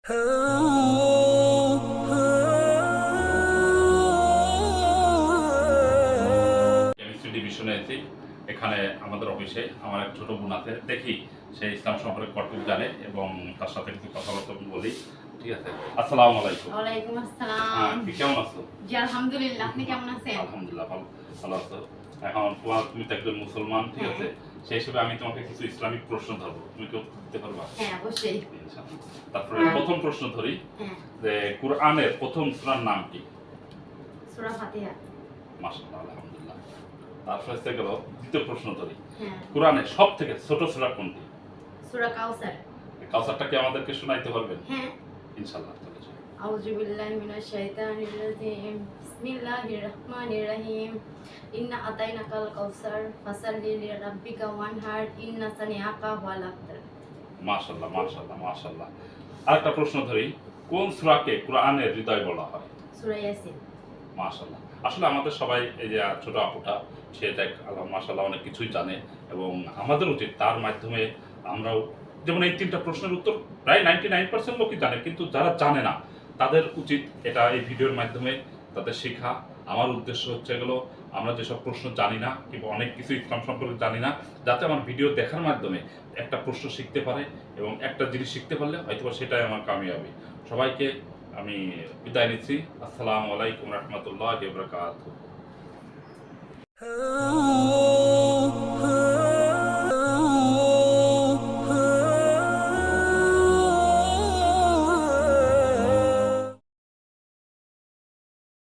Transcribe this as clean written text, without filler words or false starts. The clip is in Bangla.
কেমিস্ট্রি ডিভিশনে আছি। এখানে আমাদের অফিসে আমার এক ছোট বোন আছে, দেখি সে ইসলাম সম্পর্কে কতটুকু জানে এবং তার সাথে কিছু কথাবার্তা বলি। ঠিক আছে, আসসালামু আলাইকুম। ওয়ালাইকুম হ্যাঁ, আসসালাম। তুমি কেমন আছো? জি আলহামদুলিল্লাহ, আপনি কেমন আছেন? আলহামদুলিল্লাহ, ভালো ভালো আছো। এখন তুমি তো একজন মুসলমান, ঠিক আছে, সেই হিসেবে আমি তোমাকে কিছু ইসলামিক প্রশ্ন ধরবো, তুমি কি উত্তর দিতে পারবা? হ্যাঁ অবশ্যই। ইনশাআল্লাহ। তারপরে প্রথম প্রশ্ন ধরি হ্যাঁ, যে কুরআনের প্রথম সূরার নাম কি? সূরা ফাতিহা। মাশাআল্লাহ, আলহামদুলিল্লাহ। তারপরে হচ্ছে গেল দ্বিতীয় প্রশ্ন ধরি, হ্যাঁ, কুরআনের সবথেকে ছোট সূরা কোনটি? সূরা কাউসার। এই কাউসারটা কি আমাদেরকে শোনাইতে পারবেন? হ্যাঁ। ইনশাআল্লাহ, চলে যাও। আউযু বিল্লাহি মিনাশ শাইতানির রাজিম। বিসমিল্লাহির রহমানির রহিম। ইন্না আতাইনাকাল কাউসার ফাসাল্লি লিরাব্বিকা ওয়ানহার ইন্না সানিআকা হুয়াল আবতার। মাশাআল্লাহ, মাশাআল্লাহ, মাশাআল্লাহ। আরেকটা প্রশ্ন ধরি, কোন সূরাকে কুরআনের হৃদয় বলা হয়? সূরা ইয়াসিন। মাশাআল্লাহ। আসলে আমাদের সবাই, এই যে ছোট আপুটা, সে দেখ মাশাআল্লাহ অনেক কিছুই জানে এবং আমাদের উচিত তার মাধ্যমে আমরাও, যেমন এই তিনটা প্রশ্নের উত্তর প্রায় 99% লোকই জানে, কিন্তু যারা জানে না তাদের উচিত এটা এই ভিডিওর মাধ্যমে তাদের শেখা। আমার উদ্দেশ্য হচ্ছে গেলো, আমরা যেসব প্রশ্ন জানি না কিংবা অনেক কিছু ইসলাম সম্পর্কে জানি না, যাতে আমার ভিডিও দেখার মাধ্যমে একটা প্রশ্ন শিখতে পারে এবং একটা জিনিস শিখতে পারলে হয়তো সেটাই আমার কামিয়াবি। সবাইকে আমি বিদায় নিচ্ছি। আসসালামু আলাইকুম রহমতুল্লাহি ওয়া বারাকাতুহু।